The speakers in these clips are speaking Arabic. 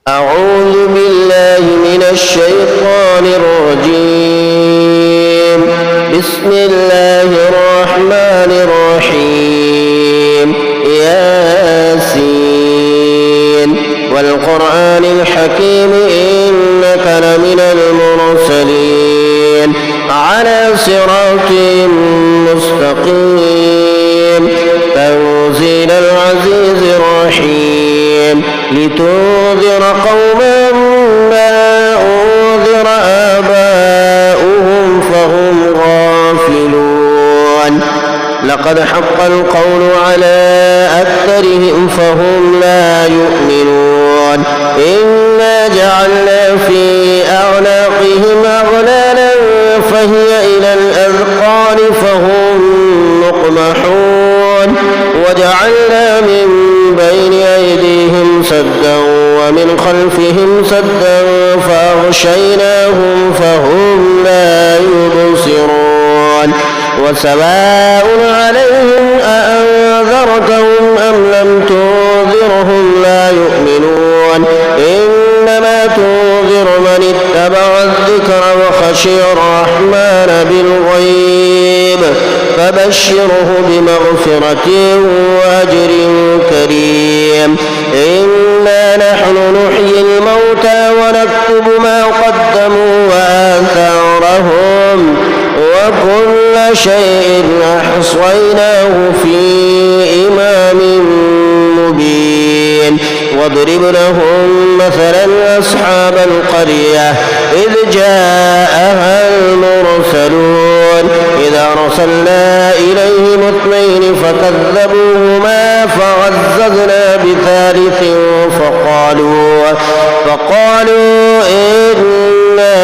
أعوذ بالله من الشيطان الرجيم. بسم الله الرحمن الرحيم. ياسين والقرآن الحكيم إنك لمن المرسلين على صراط مستقيم تنزيل العزيز الرحيم لتنذر قوما ما أنذر آباؤهم فهم غافلون. لقد حق القول على أكثرهم فهم لا يؤمنون. إنا جعلنا في أعناقهم أغلالا فهي إلى الأذقان فهم مقمحون. وجعلنا من بين أيديهم سدا ومن خلفهم سدا فأغشيناهم فهم لا يبصرون. وسواء عليهم أأنذرتهم أم لم تنذرهم لا يؤمنون. إنما تنذر من اتبع الذكر وخشي الرحمن بالغيب فبشره بمغفرة وأجر كريم. إنا نحن نحيي الموتى ونكتب ما قدموا وآثارهم وكل شيء أحصيناه في إمام مبين. واضرب لهم مثلا أصحاب القرية إذ جاءها المرسلون إذا أرسلنا إليهم اثنين فكذبوهما فعززنا بثالث فقالوا إنا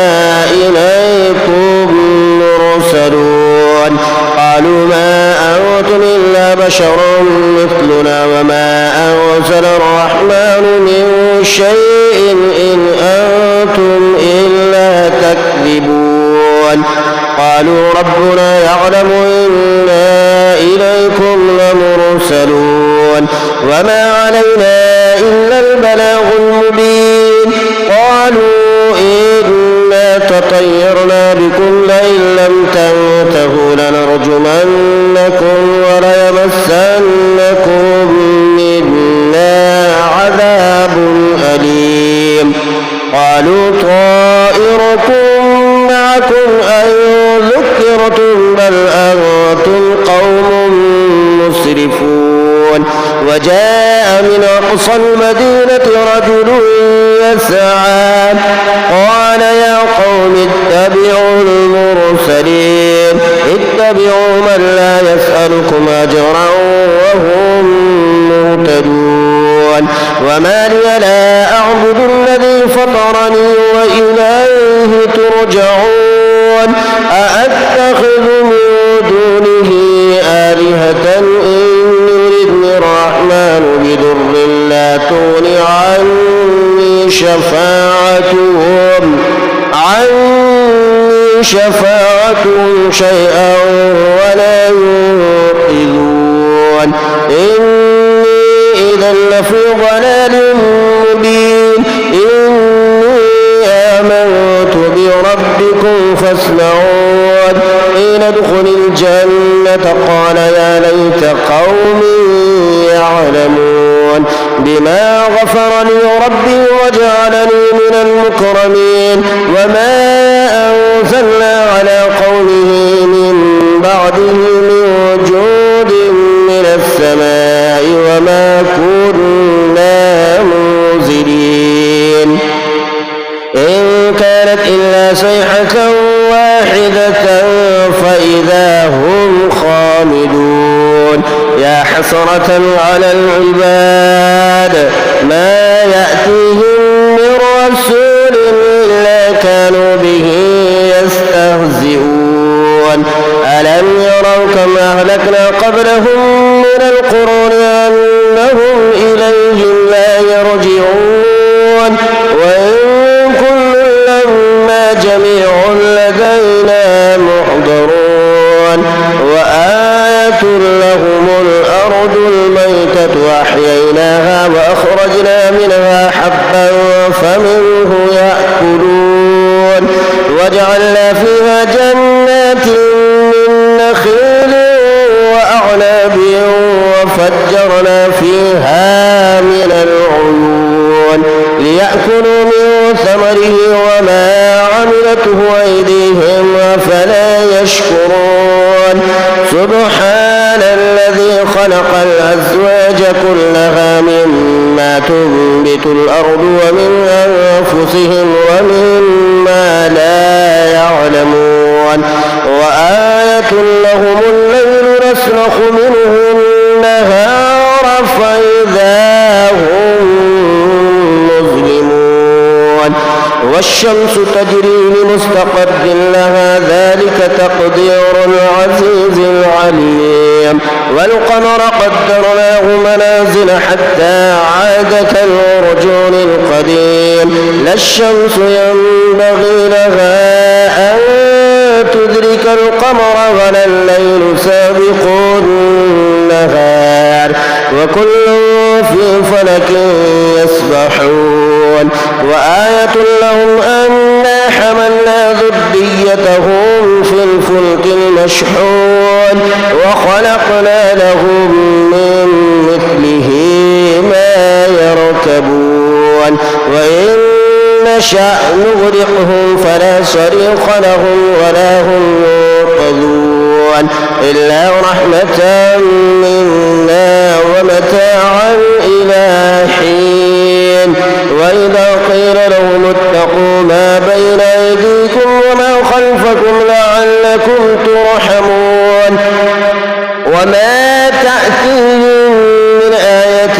إليكم مرسلون. قالوا ما أنتم إلا بشر مثلنا وما أنزل الرحمن من شيء إن أنتم إلا تكذبون. قالوا ربنا يعلم إنا إليكم لمرسلون وما علينا إلا البلاغ المبين. قالوا إنا تطيرنا بكم لئن لم تنتهوا لنرجمنكم وليمسنكم منا عذاب أليم. قالوا طائركم معكم أن ذكرتم بل أنتم قوم مسرفون. وجاء من أقصى المدينة رجل يسعى قال يا قوم اتبعوا المرسلين اتبعوا من لا يسألكم أجرا وهم مهتدون. وما لي لا أعبد الذي فطرني وإليه ترجعون. أأتخذ من دونه آلهة إن يردني الرحمن بضر لا تغن عني شفاعتهم شيئا ولا ينقذون. إني إذا لفي ضلال مبين. إني آمنت بربكم فاسمعون. حين ادخل الجنة قال يا ليت قومي يعلمون بما غفر لي ربي وجعلني من المكرمين. وما أنزلنا على قومه من بعده من جود من السماء وما كنا منزلين. إن كانت إلا صيحة واحدة فإذا هم خامدون. يا حسرة على العباد ما يأتيهم من رسول إلا كانوا به يستهزئون. ألم يروا كم أهلكنا قبلهم من القرون أنهم إليهم لا يرجعون. وإن كل لما جميع لدينا محضرون. وآية لهم الأرض الميتة وأحييناها وأخرجنا منها حبا فمنه يأكلون وجعلنا فيها جنات من نخيل وأعناب وفجرنا فيها من العيون ليأكلوا من ثمره وما عملته أيديهم أفلا يشكرون سبحان الذي خلق الأزواج كلها مما تنبت الأرض ومن أنفسهم ومما لا يعلمون وآية لهم الليل نسلخ منه النهار فإذا هم مظلمون والشمس تجري لمستقر لها ذلك تقدير العزيز العليم والقمر قدرناه منازل حتى عاد كالعرجون القديم لا الشمس ينبغي لها أن تدرك القمر ولا الليل سابق النهار وكل في فلك يسبحون وآية لهم أنا حملنا ذريتهم في الفلك المشحون وخلقنا لهم من مثله ما يركبون وإن نشأ نغرقهم فلا صريخ لهم ولا هم ينقذون إلا رحمة منا ومتاعا إلى حين وإذا قيل لهم اتقوا ما بين أيديكم وما خلفكم لعلكم ترحمون وما تأتيهم من آية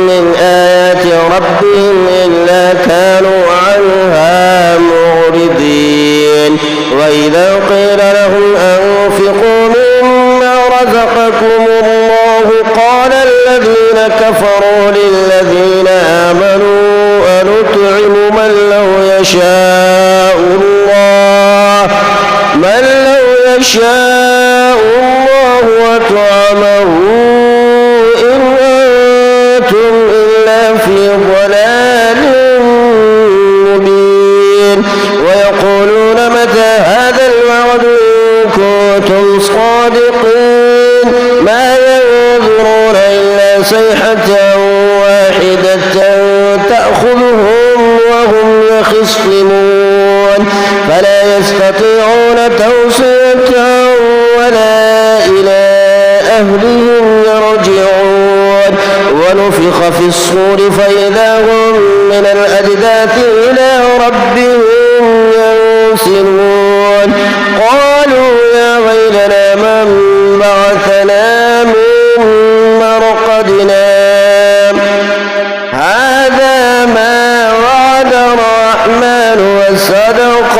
من آيات ربهم إلا كانوا عنها معرضين وإذا قيل لهم أنفقوا مما رزقكم الله قال الذين كفروا للذين آمنوا أنطعم من لو يشاء الله أطعمه إن أنتم إلا في ضلال مبين ويقولون متى هذا الوعد إن كنتم صادقين ما ينظرون إلا صيحة واحدة تأخذهم وهم يخصمون فلا يستطيعون توصية ولا إلى أهلهم يرجعون ونفخ في الصور فإذا هم من الأجداث إلى ربهم ينسلون قالوا يا ويلنا من بعثنا من مرقدنا هذا ما وعد الرحمن وصدق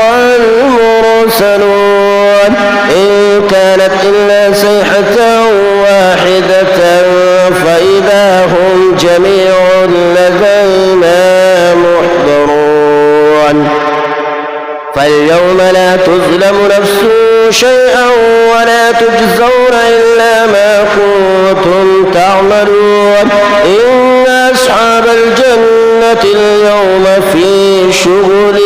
المرسلون إن كانت إلا صيحة واحدة فإذا هم جميع لدينا محضرون فاليوم لا تظلم نفس شيئا ولا تجزون إلا ما كنتم تعملون إن أصحاب الجنة اليوم في شغل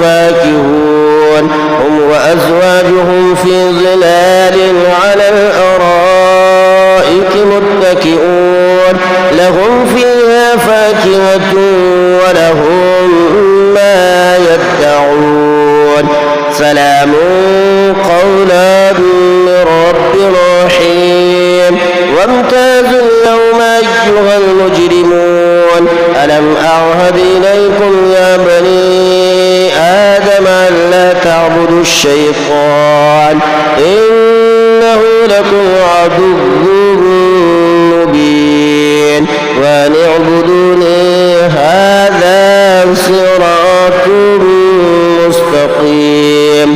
فاكهون هم وأزواجهم في ظلال على الأرائك متكئون لهم فيها فاكهة ولهم ما يدعون سلام قولا من رب رحيم وامتازوا اليوم أيها المجرمون ألم أعهد إليكم يا بني آدم ألا تعبدوا الشيطان إنه لكم عدو مبين وأن اعبدوني هذا صراط مستقيم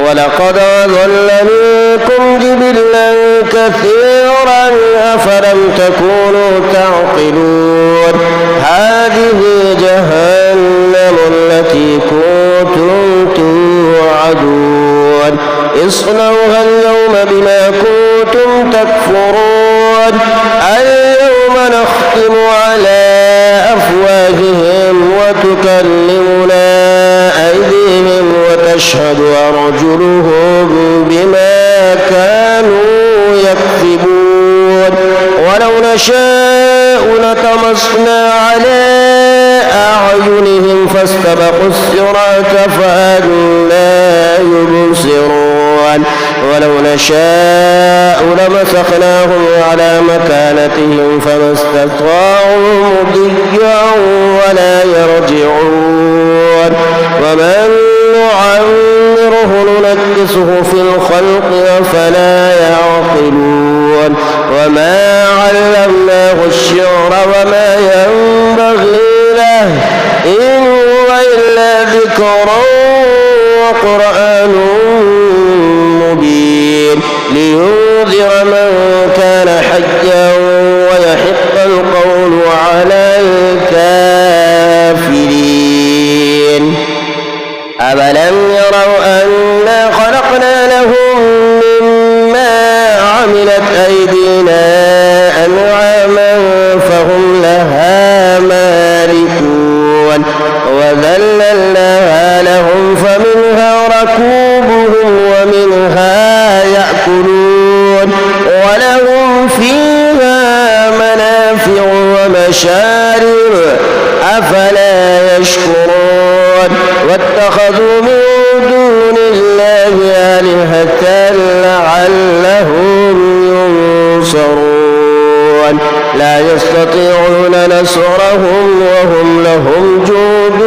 ولقد أضل منكم جبلا كثيرا أفلم تكونوا تعقلون هذه جهنم التي كنتم توعدون اصلوها اليوم بما كنتم تكفرون اليوم نختم على أفواههم وتكلمنا أيديهم وتشهد أرجلهم بما كانوا يكسبون ولو نشاء لطمسنا على أعينهم فاستبقوا الصراط فأنى يبصرون ولو نشاء لمسخناهم على مكانتهم فما استطاعوا مضيا ولا يرجعون ومن نعمره ننكسه في الخلق أفلا يعقلون وما علمناه الشعر وما ينبغي له إن هو إلا ذكر وقرآن مبين لينذر من كان حيا ويحق القول على الكافرين أولم يروا أنا خلقنا لهم مما عملت أيدينا أنعاما فهم لها مالكون وذللناها لهم فمنها ركوبهم ومنها يأكلون ولهم فيها منافع ومشارب أفلا يشكرون واتخذوا من دون الله آلهة لعلهم ينصرون لا يستطيعون نصرهم وهم لهم جند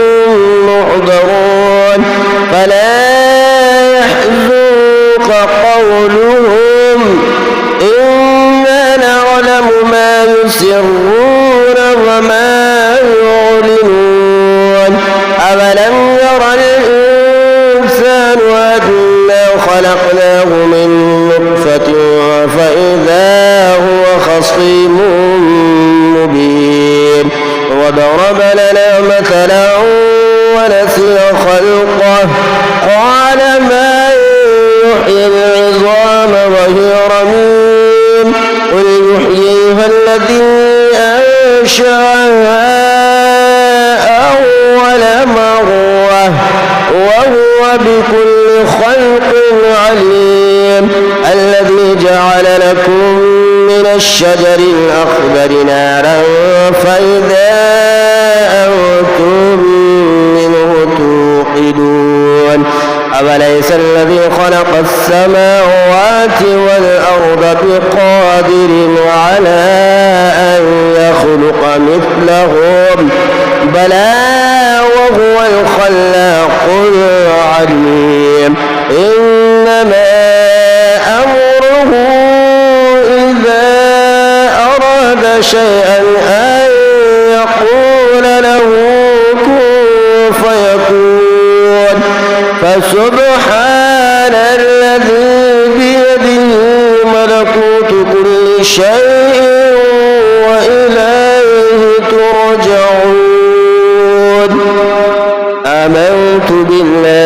محضرون فلا يحزنك قولهم إنا نعلم ما يسرون وما يعلنون أولم ير الإنسان أنا خلقناه من نطفة فإذا هو خصيم مبين وضرب لنا مثلا ونسي خلقه قال ما يحيي العظام وهي رميم قل يحييها الذي أنشأها أول مرة وهو بكل خلق عليم الذي جعل لكم من الشجر الأخضر نارا فإذا أنتم منه توقدون أوليس الذي خلق السماوات والأرض بقادر على أن يخلق مثلهم بلى وهو الخلاق العليم إنما أمره إذا أراد شيئا أن يقول له كن فيكون فسبحان الذي بيده ملكوت كل شيء وإليه ترجعون آمنت بالله